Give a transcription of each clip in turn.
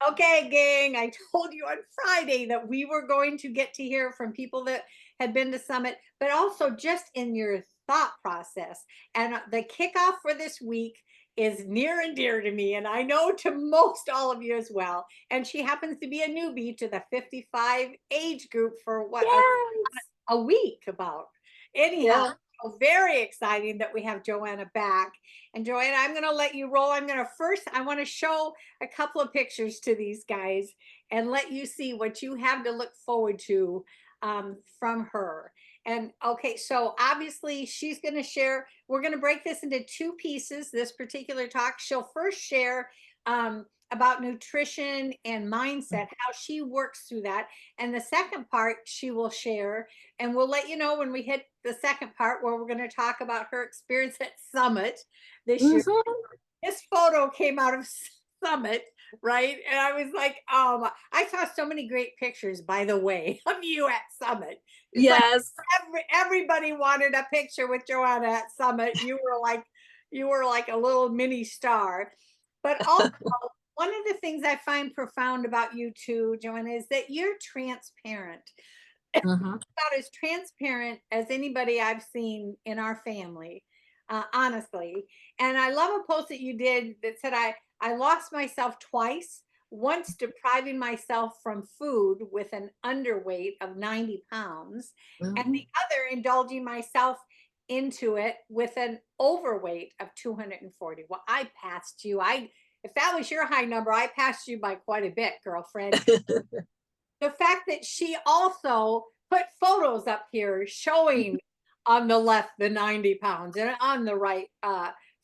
Okay, gang, I told you on Friday that we were going to get to hear from people that had been to Summit, but also just in your thought process. And the kickoff for this week is near and dear to me, and I know to most all of you as well. And she happens to be a newbie to the 55 age group for what Yes. a week about. Anyhow, Yeah. so very exciting that we have Johanna back. And Joanna, I'm going to let you roll. I'm going to first, I want to show a couple of pictures to these guys and let you see what you have to look forward to from her. And okay, so obviously she's going to share, we're going to break this into two pieces, this particular talk. She'll first share about nutrition and mindset, how she works through that. And the second part she will share, and we'll let you know when we hit the second part where we're going to talk about her experience at Summit this year. Mhm. This photo came out of Summit, right? And I was like, I saw so many great pictures, by the way, of you at Summit. It's like Yes. everybody wanted a picture with Joanna at Summit. You were like a little mini star. But also, one of the things I find profound about you too, Joanna, is that you're transparent. Mhm. About as transparent as anybody I've seen in our family, honestly. And I love a post that you did that said, I lost myself twice, once depriving myself from food with an underweight of 90 pounds, and the Mhm. other indulging myself into it with an overweight of 240. Well, I passed you. If that was your high number, I passed you by quite a bit, girlfriend. The fact that she also put photos up here showing on the left the 90 pounds and on the right,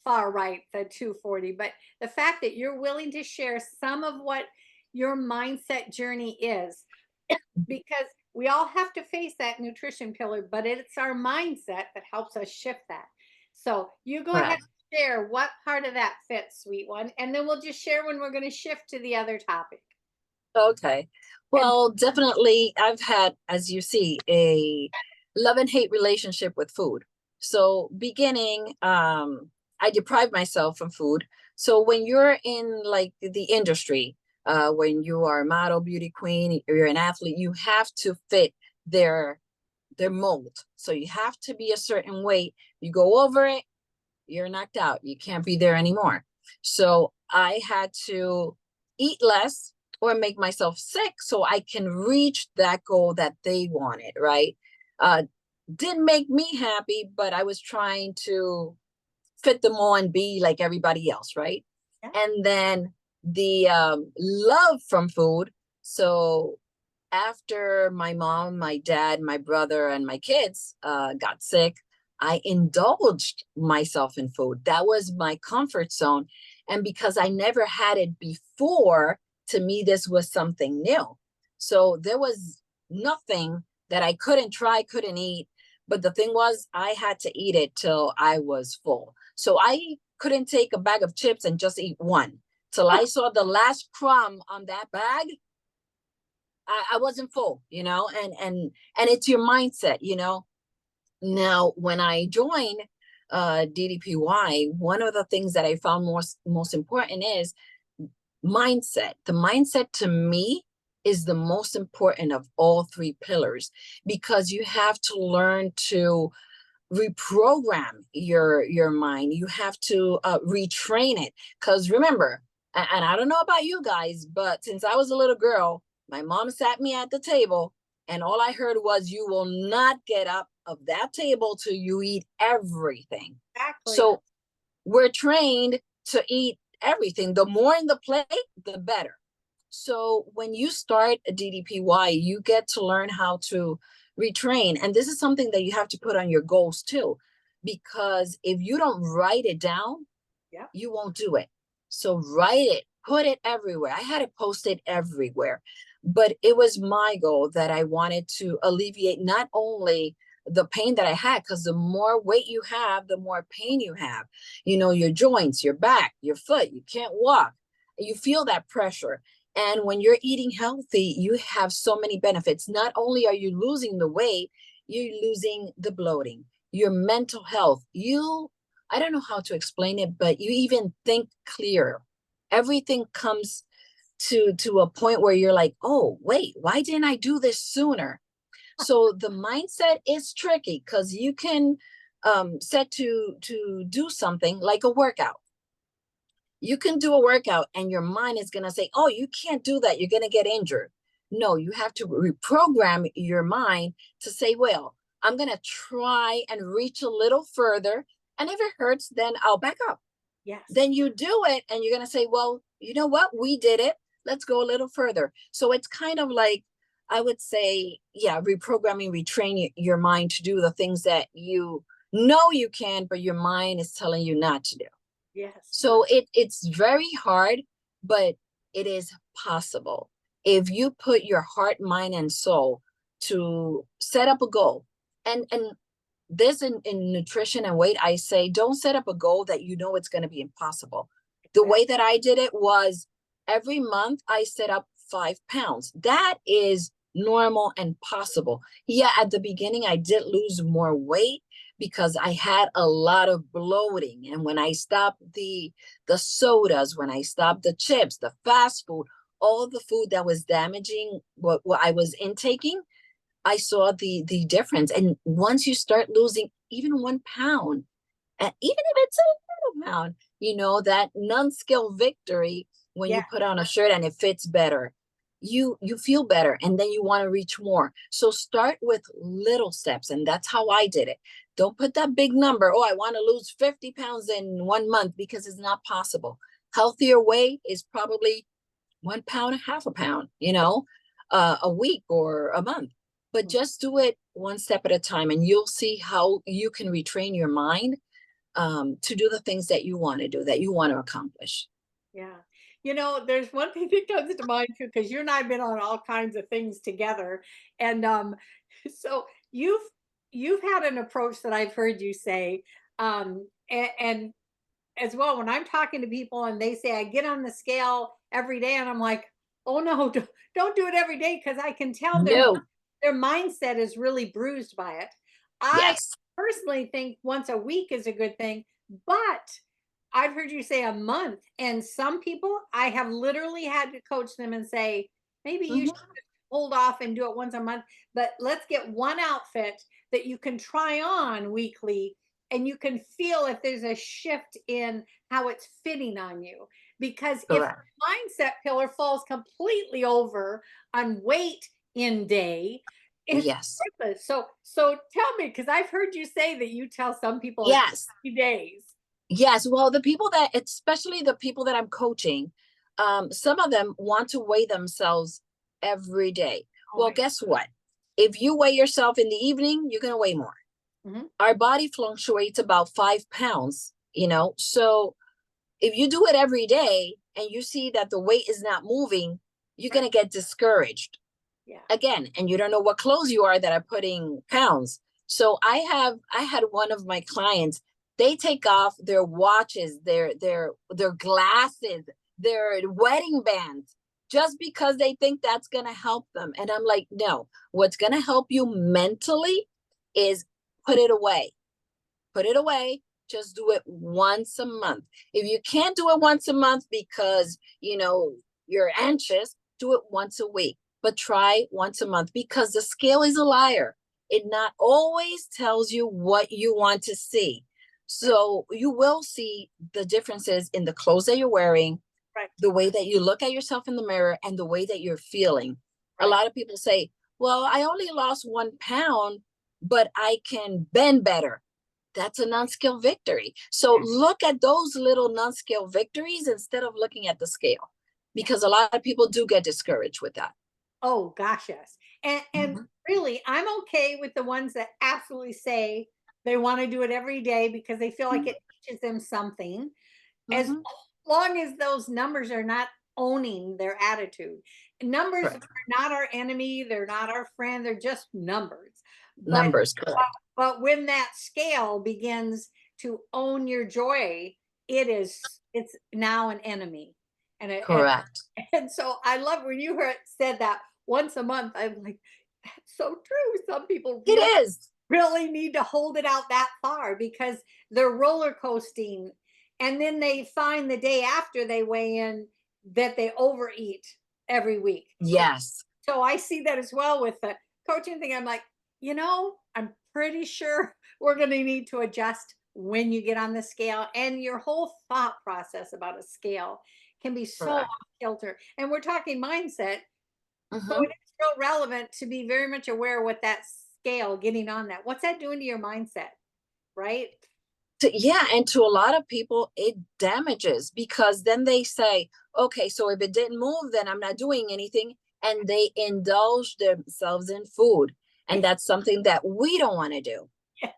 far right, the 240. But the fact that you're willing to share some of what your mindset journey is, because we all have to face that nutrition pillar, but it's our mindset that helps us shift that. So you go ahead Correct. and share what part of that fits, sweet one, and then we'll just share when we're going to shift to the other topic. Okay. And Well, definitely, I've had, as you see, a love and hate relationship with food. So, beginning, I deprived myself from food. So, when you're in like the industry, when you are a model, beauty queen, you're an athlete, you have to fit their their mold. So, you have to be a certain weight. You go over it, you're knocked out. You can't be there anymore. So I had to eat less or make myself sick so I can reach that goal that they wanted, right? Uh, didn't make me happy, but I was trying to fit them all and be like everybody else, right? yeah. And then the love from food. So after my mom, my dad, my brother, and my kids got sick, I indulged myself in food. That was my comfort zone. And because I never had it before, to me, this was something new. So there was nothing that I couldn't try, couldn't eat. But the thing was, I had to eat it till I was full. So I couldn't take a bag of chips and just eat one. Till I saw the last crumb on that bag, I wasn't full, and it's your mindset, Now, when I joined DDPY, one of the things that I found most important is mindset. The mindset to me is the most important of all three pillars because you have to learn to reprogram your mind. You have to retrain it because remember, and I don't know about you guys, but since I was a little girl, my mom sat me at the table and all I heard was you will not get up of that table till you eat everything. Exactly. So we're trained to eat everything. The more in the plate, the better. So when you start a DDPY, you get to learn how to retrain. And this is something that you have to put on your goals too, because if you don't write it down, Yeah. you won't do it. So write it, put it everywhere. I had it posted everywhere, but it was my goal that I wanted to alleviate not only the pain that I had, because the more weight you have, the more pain you have. Your joints, your back, your foot, you can't walk. You feel that pressure. And when you're eating healthy, you have so many benefits. Not only are you losing the weight, you're losing the bloating, your mental health. I don't know how to explain it, but you even think clearer. Everything comes to a point where you're like, oh, wait, why didn't I do this sooner? So the mindset is tricky because you can set to do something like a workout. You can do a workout and your mind is going to say, oh, you can't do that. You're going to get injured. No, you have to reprogram your mind to say, well, I'm going to try and reach a little further. And if it hurts, then I'll back up. Yes. Then you do it and you're going to say, well, you know what? We did it. Let's go a little further. So it's kind of like, I would say, yeah, reprogramming, retrain your mind to do the things that you know you can, but your mind is telling you not to do. Yes. So it's very hard, but it is possible. If you put your heart, mind, and soul to set up a goal. And this in nutrition and weight, I say, don't set up a goal that you know it's going to be impossible. The way that I did it was every month I set up 5 pounds. That is normal and possible. Yeah, at the beginning I did lose more weight because I had a lot of bloating. And when I stopped the sodas, when I stopped the chips, the fast food, all the food that was damaging what I was intaking, I saw the difference. And once you start losing even 1 pound, and even if it's a little pound, you know, that non-skill victory when Yeah. you put on a shirt and it fits better, you feel better and then you want to reach more. So start with little steps, and that's how I did it. Don't put that big number. Oh, I want to lose 50 pounds in 1 month, because it's not possible. Healthier way is probably 1 pound, half a pound, you know, a week or a month. But just do it one step at a time, and you'll see how you can retrain your mind to do the things that you want to do, that you want to accomplish. Yeah. You know, there's one thing that comes to mind too, because you and I have been on all kinds of things together. And so you've had an approach that I've heard you say, and as well, when I'm talking to people and they say I get on the scale every day, and I'm like, oh no, don't do it every day, because I can tell No. their mindset is really bruised by it. I Yes. personally think once a week is a good thing, but I've heard you say a month, and some people I have literally had to coach them and say, maybe you should Mhm. hold off and do it once a month, but let's get one outfit that you can try on weekly, and you can feel if there's a shift in how it's fitting on you. Because if Correct. the mindset pillar falls completely over on weight in day, it's Yes. worthless. So tell me, because I've heard you say that you tell some people it's Yes. 30 days. Yes. Well, the people that, especially the people that I'm coaching, some of them want to weigh themselves every day. Oh Well, my. guess what? If you weigh yourself in the evening, you're going to weigh more. Mhm. Our body fluctuates about 5 pounds, you know. So if you do it every day and you see that the weight is not moving, you're Right. going to get discouraged Yeah. again, and you don't know what clothes you are that are putting pounds. So I had one of my clients, they take off their watches, their glasses, their wedding bands, just because they think that's going to help them. And I'm like, no, what's going to help you mentally is put it away. Put it away. Just do it once a month. If you can't do it once a month because, you know, you're anxious, do it once a week, but try once a month, because the scale is a liar. It not always tells you what you want to see. Right. So you will see the differences in the clothes that you're wearing, Right. the way that you look at yourself in the mirror, and the way that you're feeling. A Right. lot of people say, well, I only lost 1 pound, but I can bend better. That's a non-scale victory. So Yeah. look at those little non-scale victories instead of looking at the scale, Yeah. because a lot of people do get discouraged with that. Oh gosh, yes. And Mhm. really, I'm okay with the ones that absolutely say they want to do it every day because they feel like it teaches them something, as Mhm. long as those numbers are not owning their attitude. Numbers are Correct. not our enemy, they're not our friend, they're just numbers. But Numbers, correct. but when that scale begins to own your joy, it's now an enemy. And Correct. and so I love when you said that once a month. I'm like, that's so true. Some people It really, is. really need to hold it out that far because they're roller coasting. And then they find the day after they weigh in, that they overeat every week. Yes. So I see that as well with the coaching thing. I'm like, I'm pretty sure we're going to need to adjust when you get on the scale, and your whole thought process about a scale can be so off Correct. kilter. And we're talking mindset. So Hmm. it is real relevant to be very much aware what that scale, getting on that, what's that doing to your mindset, right? Yeah, and to a lot of people, it damages because then they say, okay, so if it didn't move, then I'm not doing anything. And they indulge themselves in food. And that's something that we don't want to do.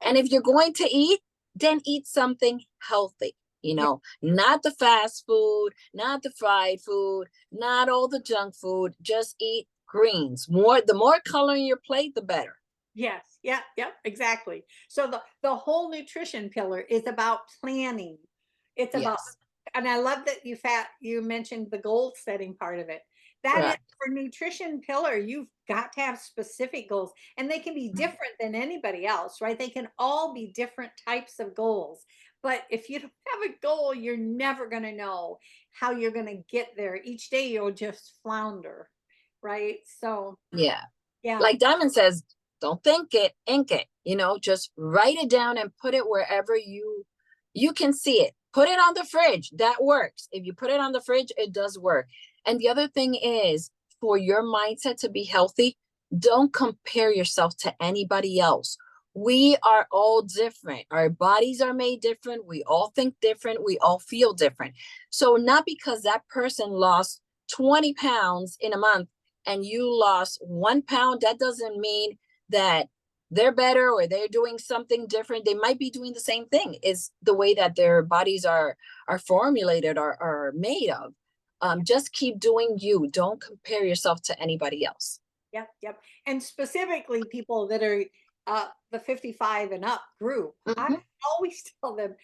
And if you're going to eat, then eat something healthy, Yeah. not the fast food, not the fried food, not all the junk food. Just eat greens. The more color in your plate, the better. Yes. Yeah. Yep. Exactly. So the whole nutrition pillar is about planning. It's about, Yes, and I love that you mentioned the goal setting part of it. That is, correct. for nutrition pillar, you've got to have specific goals, and they can be different than anybody else, right? They can all be different types of goals. But if you don't have a goal, you're never going to know how you're going to get there. Each day you'll just flounder, right? So, Yeah. yeah. Like Diamond says, don't think it, ink it. Just write it down and put it wherever you can see it. Put it on the fridge. That works. If you put it on the fridge, it does work. And the other thing is, for your mindset to be healthy, don't compare yourself to anybody else. We are all different. Our bodies are made different. We all think different. We all feel different. So not because that person lost 20 pounds in a month and you lost 1 pound, that doesn't mean that they're better or they're doing something different. They might be doing the same thing. Is the way that their bodies are formulated or are made of. Just keep doing you. Don't compare yourself to anybody else. Yep, yep. And specifically people that are the 55 and up group, I Hmm. always tell them,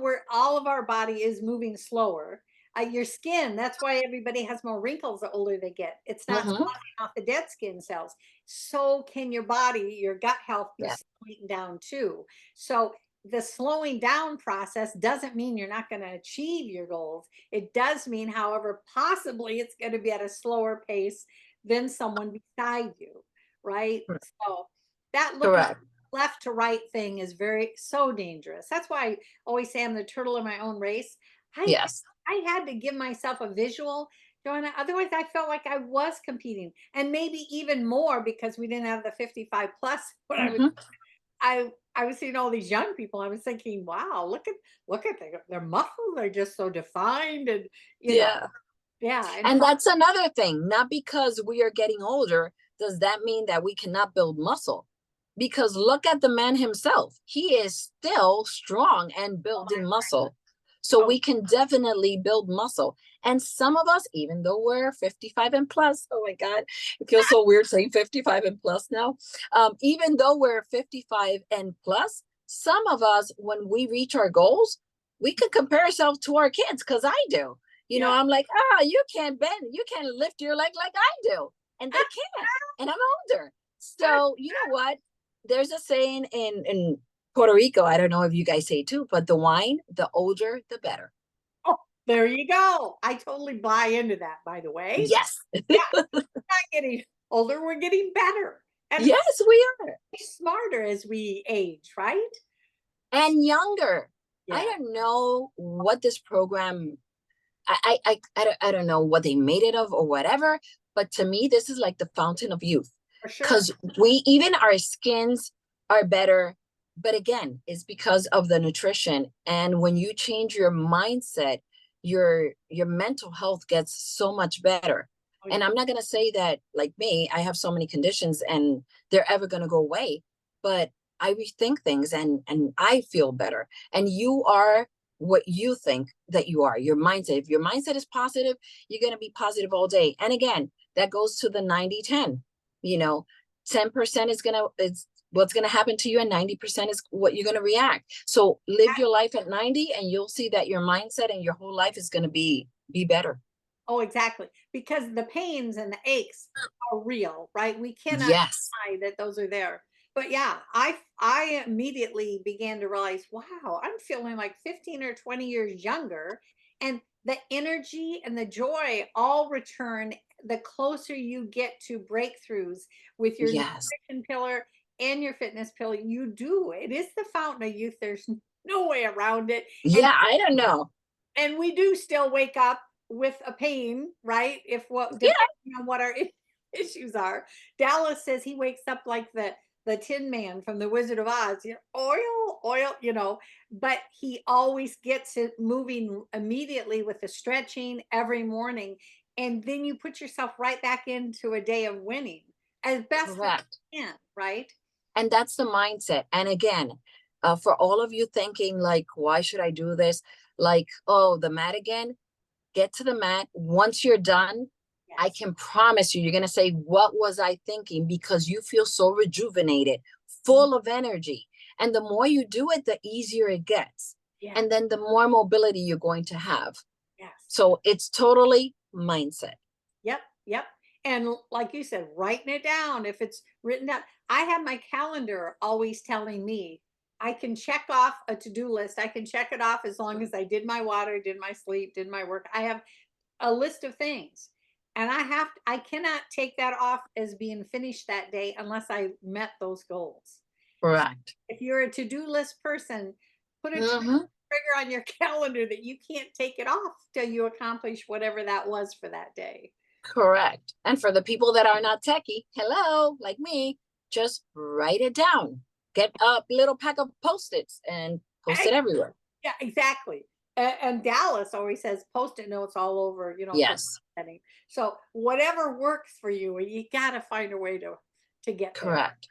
where all of our body is moving slower. Your skin, that's why everybody has more wrinkles the older they get. It's not Hmm. sloughing off the dead skin cells. So can your body, your gut health be Yeah, slowing down too. So the slowing down process doesn't mean you're not going to achieve your goals. It does mean, however, possibly it's going to be at a slower pace than someone beside you, right? So that looking correct. left to right thing is very so dangerous. That's why I always say I'm the turtle in my own race. I Yes. I had to give myself a visual, Joanna. Otherwise, I felt like I was competing, and maybe even more because we didn't have the 55 plus. When Hmm. I was seeing all these young people. I was thinking, wow, look at their muscles. They're just so defined, and you know, Yeah. yeah. And And that's another thing. Not because we are getting older, does that mean that we cannot build muscle? Because look at the man himself. He is still strong and building muscle. So oh, we can definitely build muscle. And some of us, even though we're 55 and plus, oh my God, it feels so weird saying 55 and plus now. Even though we're 55 and plus, some of us, when we reach our goals, we can compare ourselves to our kids because I do. yeah. I'm like, you can't bend, you can't lift your leg like I do. And they can't. And I'm older. So, you know what? There's a saying in Puerto Rico, I don't know if you guys say it too, but the wine, the older, the better. Oh, there you go. I totally buy into that, by the way. Yes. Yeah, we're not getting older, we're getting better and Yes, we are. smarter as we age, right? And younger. I Yeah, don't know what this program, I don't know what they made it of or whatever, but to me, this is like the fountain of youth. for sure. Because even our skins are better. But again, it's because of the nutrition. And when you change your mindset, your mental health gets so much better. Oh, And yeah. I'm not gonna say that like me, I have so many conditions and they're ever gonna go away, but I rethink things and I feel better. And you are what you think that you are, your mindset. If your mindset is positive, you're going to be positive all day. And again, that goes to the 90-10. You know, 10% is what's going to happen to you, and 90% is what you're going to react. So live your life at 90, and you'll see that your mindset and your whole life is going to be better. Oh, exactly. Because the pains and the aches are real, right? We cannot Yes. deny that those are there. But yeah, I immediately began to realize, wow, I'm feeling like 15 or 20 years younger. And the energy and the joy all return the closer you get to breakthroughs with your Yes. nutrition pillar and your fitness pillar. You do. It is the fountain of youth. There's no way around it. And Yeah, I don't know. we do still wake up with a pain, right? If what Yeah. depending on what our issues are. Dallas says he wakes up like the Tin Man from the Wizard of Oz, oil, but he always gets it moving immediately with the stretching every morning. And then you put yourself right back into a day of winning as best as Correct. you can, right? And that's the mindset. And again, for all of you thinking like, why should I do this? Like, oh, the mat again, get to the mat. Once you're done, I Yes. can promise you, you're going to say, what was I thinking? Because you feel so rejuvenated, full of energy. And the more you do it, the easier it gets. Yeah. And then the more mobility you're going to have. Yes. So it's totally mindset. Yep, yep. And like you said, writing it down. If it's written down, I have my calendar always telling me I can check off a to-do list. I can check it off as long as I did my water, did my sleep, did my work. I have a list of things. And I cannot take that off as being finished that day unless I met those goals. Correct. If you're a to-do list person, put a Mm-hmm. trigger on your calendar that you can't take it off till you accomplish whatever that was for that day. Correct. And for the people that are not techie, hello, like me, just write it down. Get a little pack of Post-its and post it everywhere. Yeah, exactly. And Dallas always says post-it notes all over, for Yes, setting. So whatever works for you, you got to find a way to get there. correct.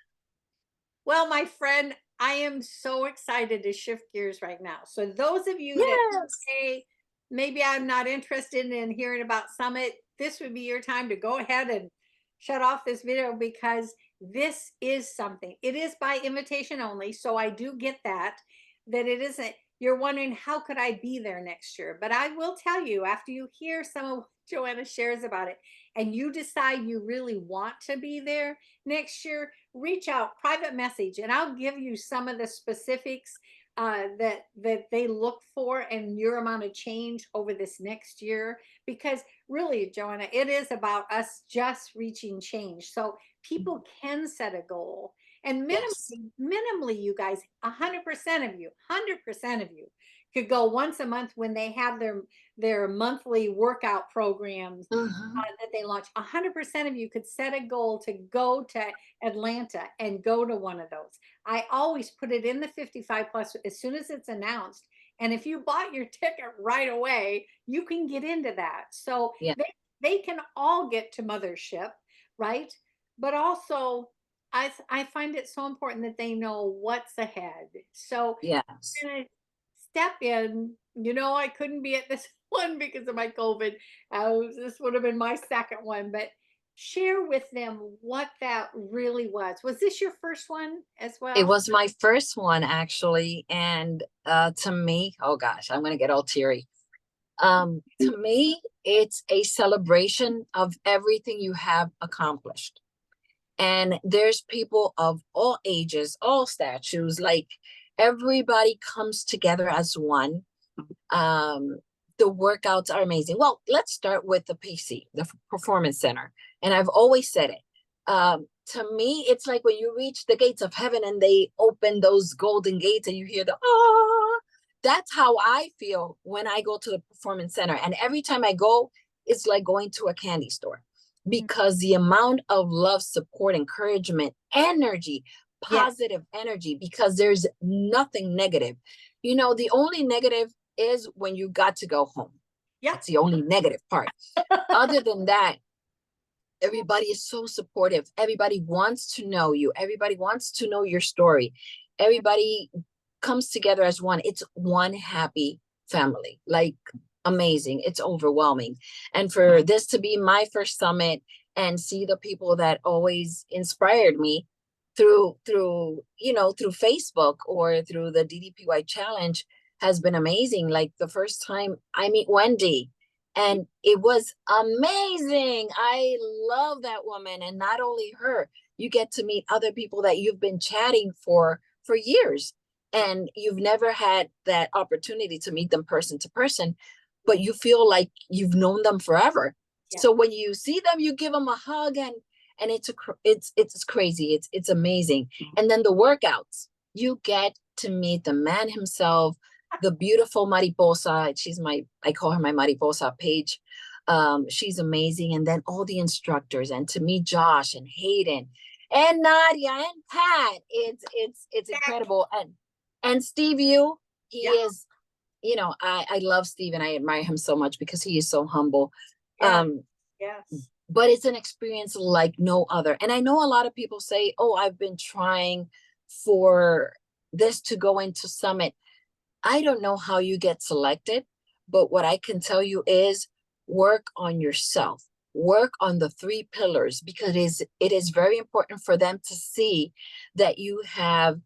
Well, my friend, I am so excited to shift gears right now. So those of you that Yes. say maybe I'm not interested in hearing about Summit, this would be your time to go ahead and shut off this video because this is something. It is by invitation only, so I do get that it isn't. You're wondering how could I be there next year? But I will tell you after you hear some of what Johanna shares about it and you decide you really want to be there next year, reach out, private message, and I'll give you some of the specifics that they look for and your amount of change over this next year. Because really, Joanna, it is about us just reaching change. So people can set a goal. And Yes. minimally, you guys, 100% of you, 100% of you could go once a month when they have their monthly workout programs Mhm. that they launch. 100% of you could set a goal to go to Atlanta and go to one of those. I always put it in the 55 plus as soon as it's announced. And if you bought your ticket right away, you can get into that. So Yeah. they can all get to mothership, right? But also, I find it so important that they know what's ahead. So Yes. I'm gonna step in. I couldn't be at this one because of my COVID. This would have been my second one, but share with them what that really was. Was this your first one as It well? was my first one actually. And to me, oh gosh, I'm gonna get all teary. To me, it's a celebration of everything you have accomplished. And there's people of all ages, all statues, like everybody comes together as one. um the workouts are amazing. Well, let's start with the PC, the Performance Center. And I've always said it, to me it's like when you reach the gates of heaven and they open those golden gates and you hear the ah. That's how I feel when I go to the Performance Center, and every time I go, it's like going to a candy store, Mhm. because the amount of love, support, encouragement, energy, Yes. positive energy, because there's nothing negative. The only negative is when you got to go home. Yep. That's the only negative part. Other than that, everybody is so supportive. Everybody wants to know you. Everybody wants to know your story. Everybody comes together as one. It's one happy family. Like, amazing. It's overwhelming. And for this to be my first summit and see the people that always inspired me through Facebook or through the DDPY challenge has been amazing. Like the first time I meet Wendy, and it was amazing. I love that woman. And not only her, you get to meet other people that you've been chatting for years, and you've never had that opportunity to meet them person to person. but you feel like you've known them forever. Yeah. So when you see them, you give them a hug, and it's crazy. It's amazing. And then the workouts, you get to meet the man himself, the beautiful Mariposa. I call her my Mariposa Paige. She's amazing. And then all the instructors, and to meet Josh and Hayden and Nadia and Pat. It's incredible. And Steve, he Yeah. is, I love Steve, and I admire him so much because he is so humble. Yeah. Um, Yes. but it's an experience like no other. And I know a lot of people say, oh, I've been trying for this to go into Summit. I don't know how you get selected, but what I can tell you is work on yourself, work on the three pillars, because it is very important for them to see that you have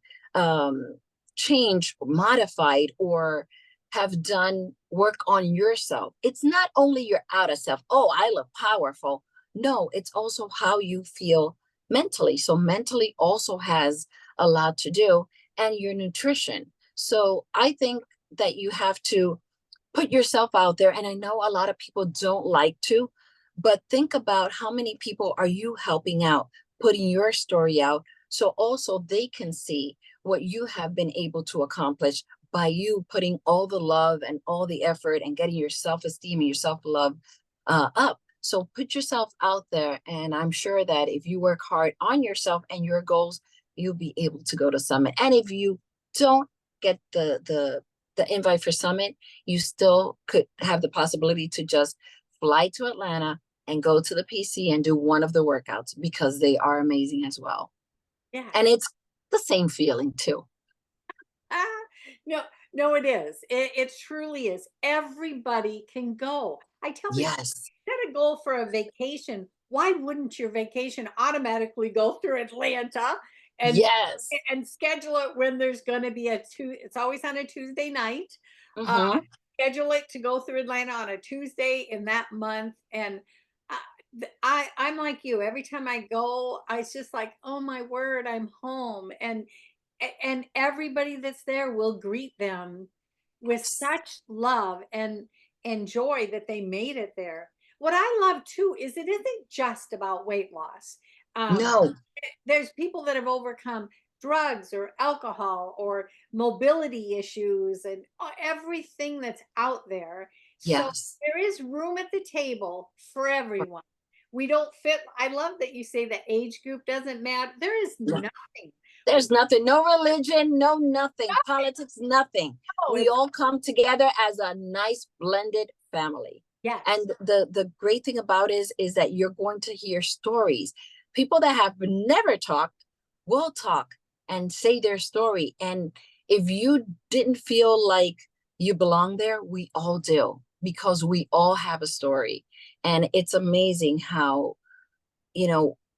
changed, modified, or have done work on yourself. It's not only your outer self. Oh, I look powerful. No, it's also how you feel mentally. So mentally also has a lot to do, and your nutrition. So I think that you have to put yourself out there. And I know a lot of people don't like to, but think about how many people are you helping out, putting your story out, so also they can see what you have been able to accomplish by you putting all the love and all the effort and getting your self-esteem and your self-love up. So put yourself out there, and I'm sure that if you work hard on yourself and your goals, you'll be able to go to Summit. And if you don't get the invite for Summit, you still could have the possibility to just fly to Atlanta and go to the PC and do one of the workouts, because they are amazing as well. Yeah. And it's the same feeling too. Ah, no, no, it is. It truly is. Everybody can go. I tell people, Yes. set a goal for a vacation. Why wouldn't your vacation automatically go through Atlanta and Yes. and schedule it when there's going to be it's always on a Tuesday night. Uh, Mm-hmm. Schedule it to go through Atlanta on a Tuesday in that month. And I'm like you. Every time I go, I it's just like, oh my word, I'm home. And everybody that's there will greet them with such love and joy that they made it there. What I love too is it isn't just about weight loss. Um, No. there's people that have overcome drugs or alcohol or mobility issues and everything that's out there. So Yes. there is room at the table for everyone. We don't fit. I love that you say the age group doesn't matter. There is No. nothing. There's nothing, no religion, no nothing, politics, nothing. No, We it's all come together as a nice blended family. yes. And the great thing about is that you're going to hear stories. People that have never talked will talk and say their story. And if you didn't feel like you belong there, we all do, because we all have a story. And it's amazing how,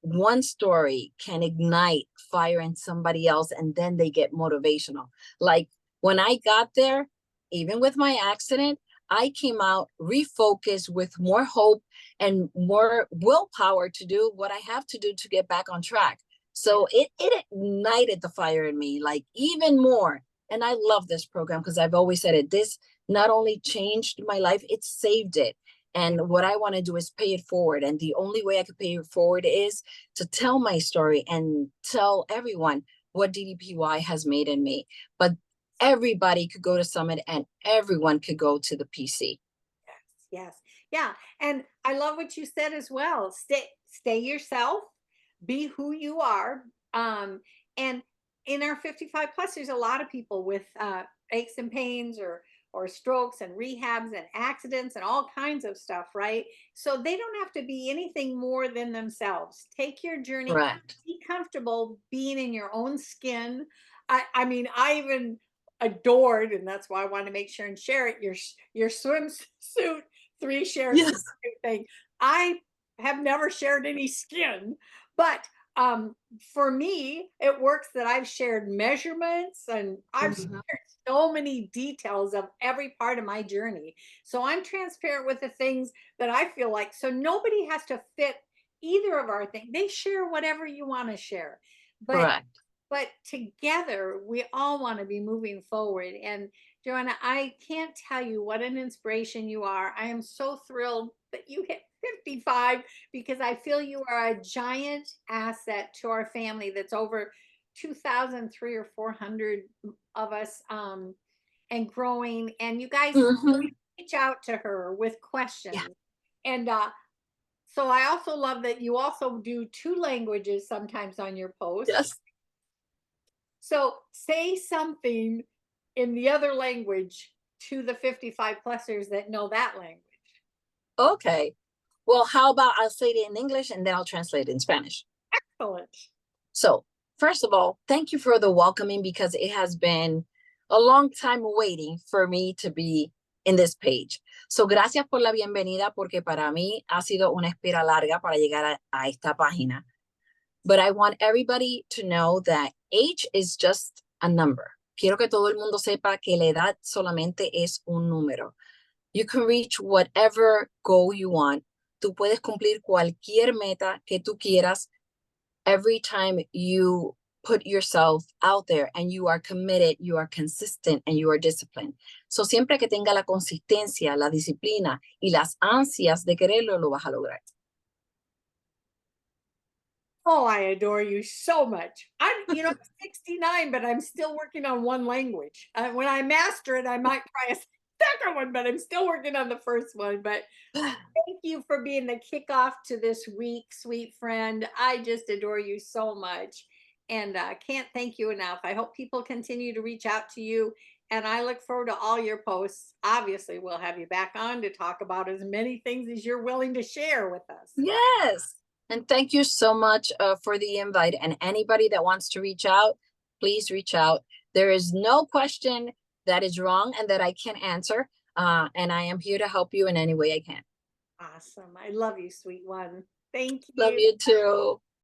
one story can ignite fire in somebody else, and then they get motivational. Like when I got there, even with my accident, I came out refocused with more hope and more willpower to do what I have to do to get back on track. So it ignited the fire in me, like even more. And I love this program because I've always said it. This not only changed my life, it saved it. And what I want to do is pay it forward. And the only way I could pay it forward is to tell my story and tell everyone what DDPY has made in me. But everybody could go to Summit, and everyone could go to the PC. Yes, yes. Yeah. And I love what you said as well. Stay yourself, be who you are. And in our 55 plus, there's a lot of people with aches and pains or strokes and rehabs and accidents and all kinds of stuff, right? So they don't have to be anything more than themselves. Take your journey, Correct. be comfortable being in your own skin. I mean, I even adored, and that's why I want to make sure and share it. Your swimsuit 3 share Yes. thing. I have never shared any skin, but for me, it works that I've shared measurements and I've Mhm. shared so many details of every part of my journey. So I'm transparent with the things that I feel like. So nobody has to fit either of our things. They share whatever you want to share. But Correct. but together we all want to be moving forward. And Joanna, I can't tell you what an inspiration you are. I am so thrilled that you hit 55 because I feel you are a giant asset to our family that's over 2,003 or 400 of us, and growing. And you guys Mhm. reach out to her with Yeah. questions. And so I also love that you also do two languages sometimes on your posts. Yes. So say something in the other language to the 55 plusers that know that language. Okay. Well, how about I'll say it in English and then I'll translate it in Spanish. Excellent. So, first of all, thank you for the welcoming because it has been a long time waiting for me to be in this page. So, gracias por la bienvenida porque para mí ha sido una espera larga para llegar a esta página. But I want everybody to know that age is just a number. Quiero que todo el mundo sepa que la edad solamente es un número. You can reach whatever goal you want. Tú puedes cumplir cualquier meta que tú quieras every time you put yourself out there and you are committed, you are consistent, and you are disciplined. So siempre que tenga la consistencia, la disciplina y las ansias de quererlo, lo vas a lograr. Oh, I adore you so much. I'm 69, but I'm still working on one language. When I master it, I might try a second one, but I'm still working on the first one. But thank you for being the kickoff to this week, sweet friend. I just adore you so much and can't thank you enough. I hope people continue to reach out to you. And I look forward to all your posts. Obviously, we'll have you back on to talk about as many things as you're willing to share with us. Yes. And thank you so much for the invite. And anybody that wants to reach out, please reach out. There is no question that is wrong and that I can't answer. And I am here to help you in any way I can. Awesome. I love you, sweet one. Thank Love you. you too.